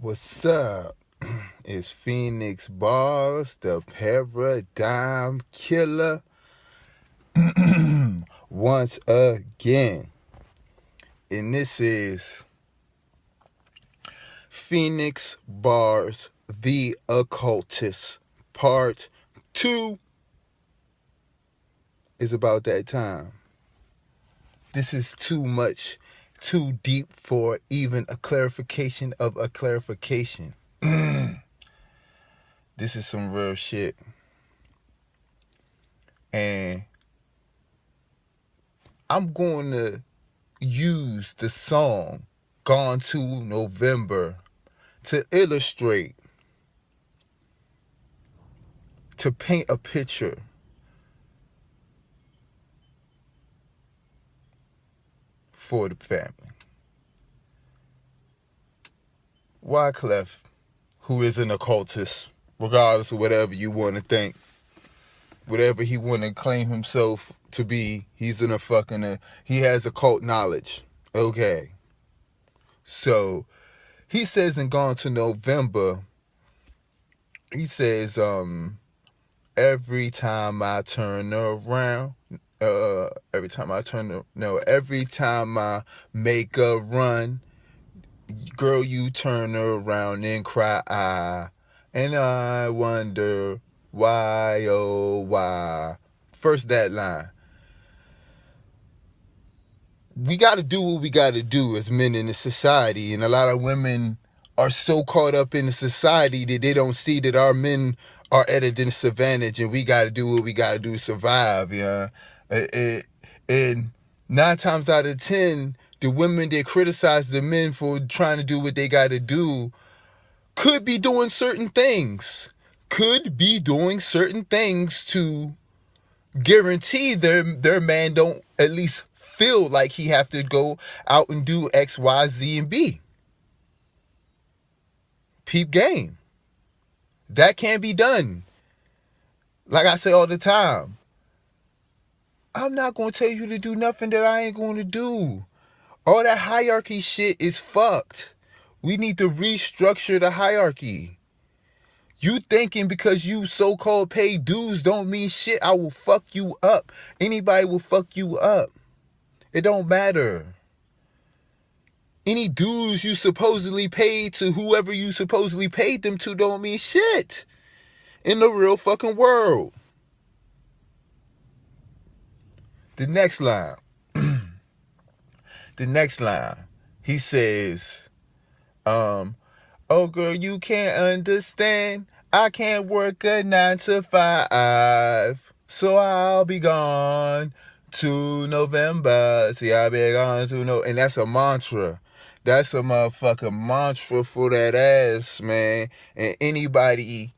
What's up? It's Phoenix Barz, the paradigm killer, once again. And this is Phoenix Barz, the Occultist, part 2. Is about that time. This is too much, too deep for even a clarification of a clarification. This is some real shit. And I'm going to use the song Gone to November to illustrate, to paint a picture for the family. Wyclef, who is an occultist, regardless of whatever you want to think, whatever he want to claim himself to be, he's in a fucking, he has occult knowledge. Okay. So, he says in Gone to November, he says, every time I turn around, every time I make a run, girl, you turn around and cry. And I wonder why, oh, why. First, that line. We got to do what we got to do as men in the society. And a lot of women are so caught up in the society that they don't see that our men are at a disadvantage and we got to do what we got to do to survive. Yeah. And 9 times out of 10, the women that criticize the men for trying to do what they got to do could be doing certain things. Could be doing certain things to guarantee their man don't at least feel like he have to go out and do X, Y, Z, and B. Peep game. That can be done. Like I say all the time, I'm not going to tell you to do nothing that I ain't going to do. All that hierarchy shit is fucked. We need to restructure the hierarchy. You thinking because you so-called pay dues don't mean shit. I will fuck you up. Anybody will fuck you up. It don't matter. Any dues you supposedly paid to whoever you supposedly paid them to don't mean shit in the real fucking world. The next line. He says, oh girl, you can't understand. I can't work a 9 to 5. So I'll be gone to November. See, I'll be gone to no. And that's a mantra. That's a motherfucking mantra for that ass, man. And anybody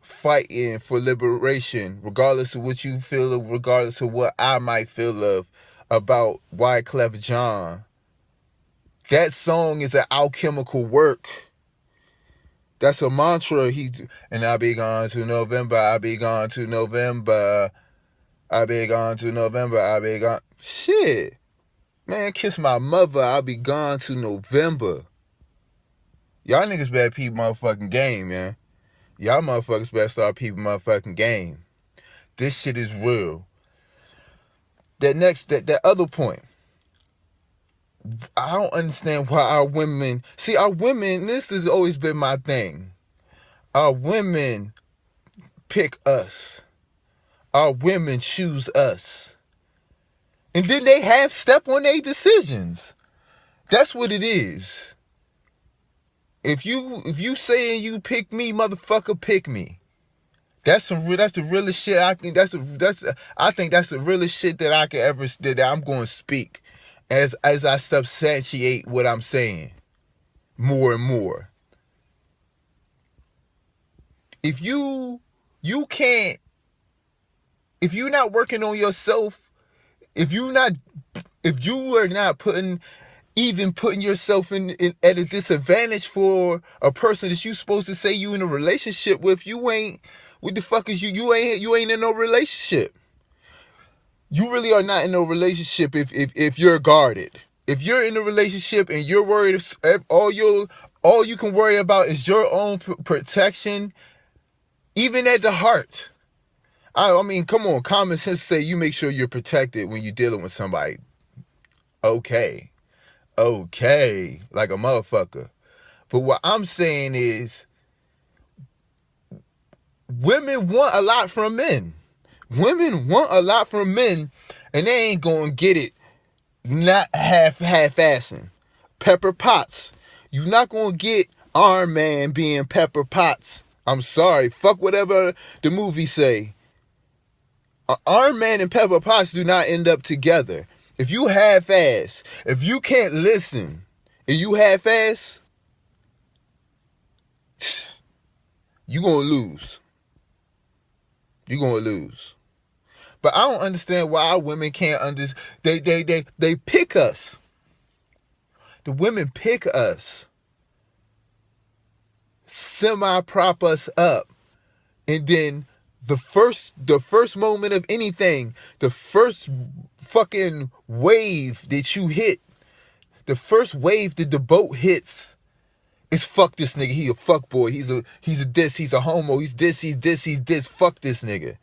fighting for liberation, regardless of what you feel, regardless of what I might feel of about Wyclef Jean, that song is an alchemical work. That's a mantra. And I'll be gone to November. I'll be gone to November. I'll be gone to November. I'll be gone. Shit. Man, kiss my mother. I'll be gone to November. Y'all niggas better peep motherfucking game, man. Y'all motherfuckers better start peeping motherfucking game. This shit is real. That other point. I don't understand why our women... See, our women, this has always been my thing. Our women pick us. Our women choose us. And then they have step on their decisions. That's what it is. If you saying you pick me, motherfucker, pick me. That's the realest shit I think. I think that's the realest shit that I can ever that I'm going to speak as I substantiate what I'm saying more and more. If you can't, if you're not working on yourself, if you are not putting yourself in at a disadvantage for a person that you supposed to say you in a relationship with, you ain't. What the fuck is you? You ain't in no relationship. You really are not in no relationship if you're guarded. If you're in a relationship and you're worried, all your All you can worry about is your own protection, even at the heart. I mean, come on, common sense say you make sure you're protected when you're dealing with somebody. Okay, like a motherfucker. But what I'm saying is, women want a lot from men. Women want a lot from men, and they ain't gonna get it not half-assing. Pepper Potts. You're not gonna get Iron Man being Pepper Potts. I'm sorry. Fuck whatever the movie say. Iron Man and Pepper Potts do not end up together. If you half-ass, if you can't listen, and you half-ass, you're gonna lose. You're gonna lose. But I don't understand why women can't understand. They pick us. The women pick us. Semi-prop us up. And then the first moment of anything, the first fucking wave that you hit, the first wave that the boat hits, is fuck this nigga. He a fuck boy. He's a this. He's a homo. He's this. Fuck this nigga.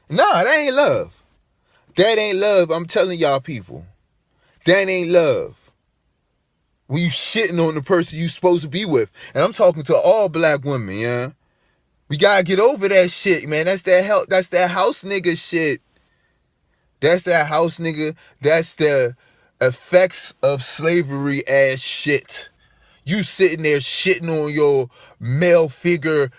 Nah, that ain't love. That ain't love. I'm telling y'all people. That ain't love. When you shitting on the person you supposed to be with. And I'm talking to all black women, yeah? We gotta get over that shit, man. That's that house nigga shit. That's that house nigga. That's the effects of slavery ass shit. You sitting there shitting on your male figure,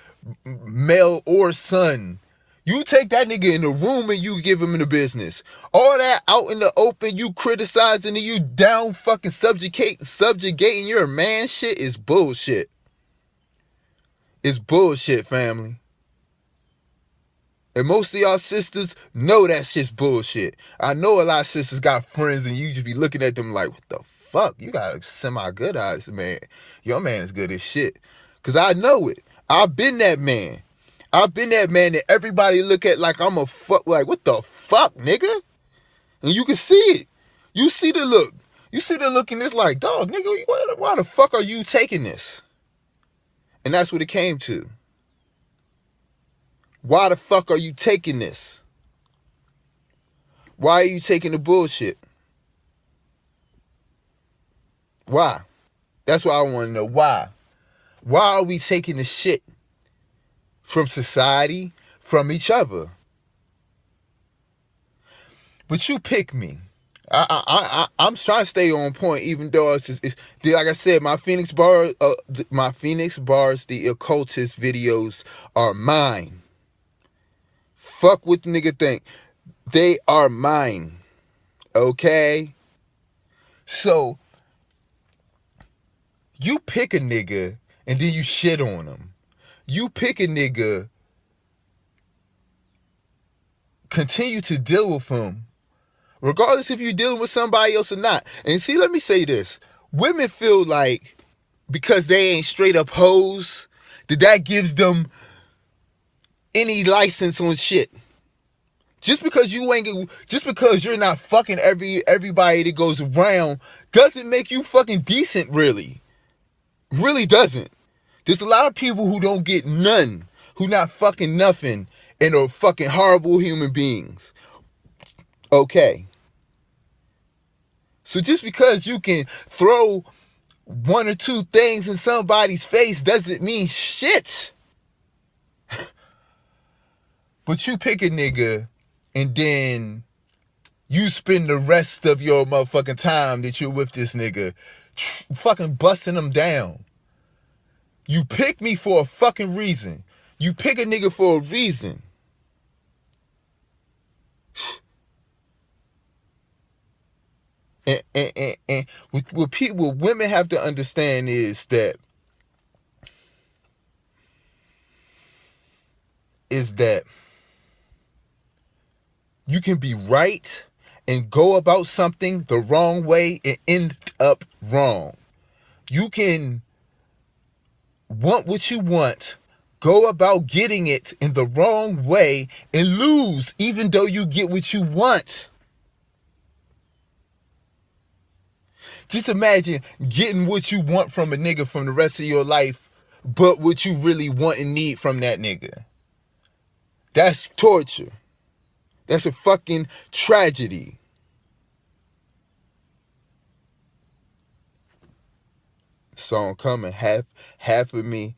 male or son. You take that nigga in the room and you give him in the business. All that out in the open, you criticizing and you down fucking subjugating your man shit is bullshit. It's bullshit, family. And most of y'all sisters know that shit's bullshit. I know a lot of sisters got friends and you just be looking at them like, what the fuck? You got semi-good eyes, man. Your man is good as shit. Because I know it. I've been that man. I've been that man that everybody look at like I'm a fuck, like, what the fuck, nigga? And you can see it. You see the look. You see the look and it's like, dog, nigga, why the fuck are you taking this? And that's what it came to. Why the fuck are you taking this? Why are you taking the bullshit? Why? That's what I want to know. Why? Why are we taking the shit from society, from each other? But you pick me. I'm trying to stay on point, even though it's like I said, my Phoenix Bars, the Occultist videos are mine. Fuck what the nigga think. They are mine. Okay? So, you pick a nigga and then you shit on him. You pick a nigga, continue to deal with him, regardless if you're dealing with somebody else or not. And see, let me say this. Women feel like because they ain't straight up hoes, that gives them any license on shit. Just because you're not fucking everybody that goes around doesn't make you fucking decent, really. Really doesn't. There's a lot of people who don't get none, who not fucking nothing, and are fucking horrible human beings. Okay. So just because you can throw one or two things in somebody's face doesn't mean shit. But you pick a nigga and then you spend the rest of your motherfucking time that you're with this nigga fucking busting them down. You pick me for a fucking reason. You pick a nigga for a reason. And what women have to understand is that you can be right and go about something the wrong way and end up wrong. You can want what you want, go about getting it in the wrong way and lose even though you get what you want. Just imagine getting what you want from a nigga from the rest of your life, but what you really want and need from that nigga. That's torture. That's a fucking tragedy. Song coming, half of me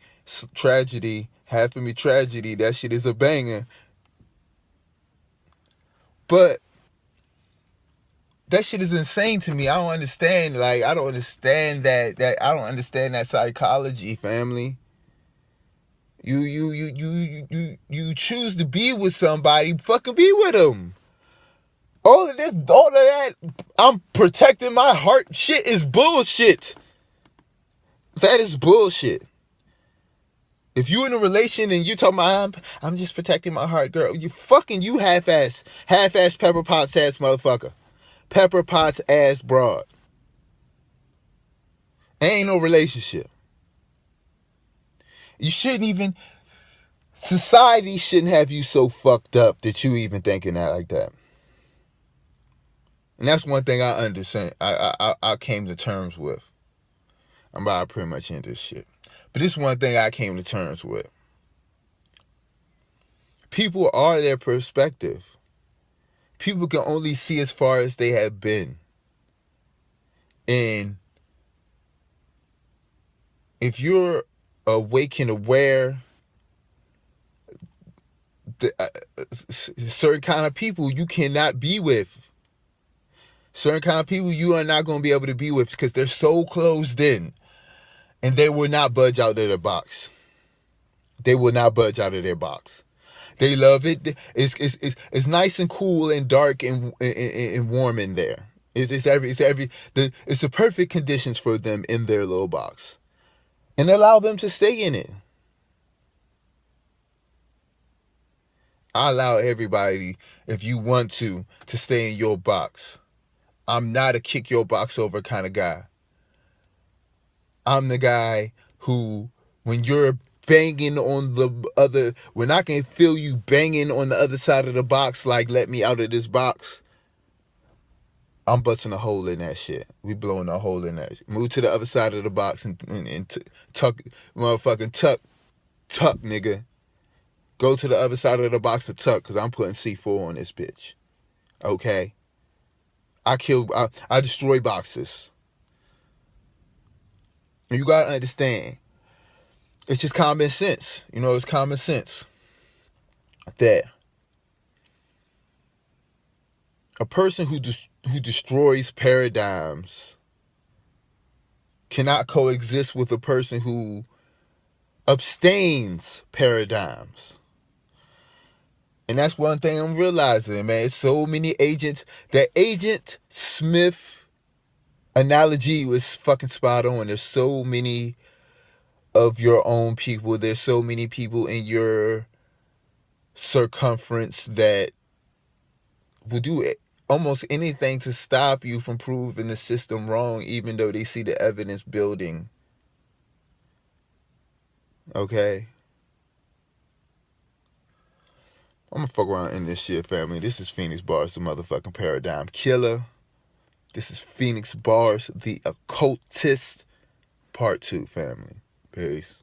tragedy, half of me tragedy. That shit is a banger. But that shit is insane to me. I don't understand. Like, I don't understand that I don't understand that psychology, family. You choose to be with somebody, fucking be with them. All of that, I'm protecting my heart shit is bullshit. That is bullshit. If you in a relation and you talking about I'm just protecting my heart, girl, you half-ass Pepper Potts ass motherfucker. Pepper Potts ass broad. Ain't no relationship. You shouldn't even, society shouldn't have you so fucked up that you even thinking that like that. And that's one thing I understand. I came to terms with. I'm about to pretty much end this shit. But this one thing I came to terms with. People are their perspective. People can only see as far as they have been. And if you're awake and aware, certain kind of people you cannot be with. Certain kind of people you are not going to be able to be with because they're so closed in. And they will not budge out of their box. They will not budge out of their box. They love it. It's nice and cool and dark and warm in there. It's the perfect conditions for them in their little box. And allow them to stay in it. I allow everybody, if you want to stay in your box. I'm not a kick your box over kind of guy. I'm the guy who, when you're banging on the other, when I can feel you banging on the other side of the box, like, let me out of this box, I'm busting a hole in that shit. We blowing a hole in that shit. Move to the other side of the box and tuck, motherfucking tuck, nigga. Go to the other side of the box to tuck, because I'm putting C4 on this bitch. Okay? I destroy boxes. You gotta understand. It's just common sense. It's common sense that a person who destroys paradigms cannot coexist with a person who abstains paradigms. And that's one thing I'm realizing, man. It's so many agents. That Agent Smith analogy was fucking spot on. There's so many of your own people. There's so many people in your circumference that will do almost anything to stop you from proving the system wrong, even though they see the evidence building. Okay? I'm gonna fuck around in this shit, family. This is Phoenix Barz, the motherfucking paradigm killer. This is Phoenix Barz, the Occultist, part 2, family. Peace.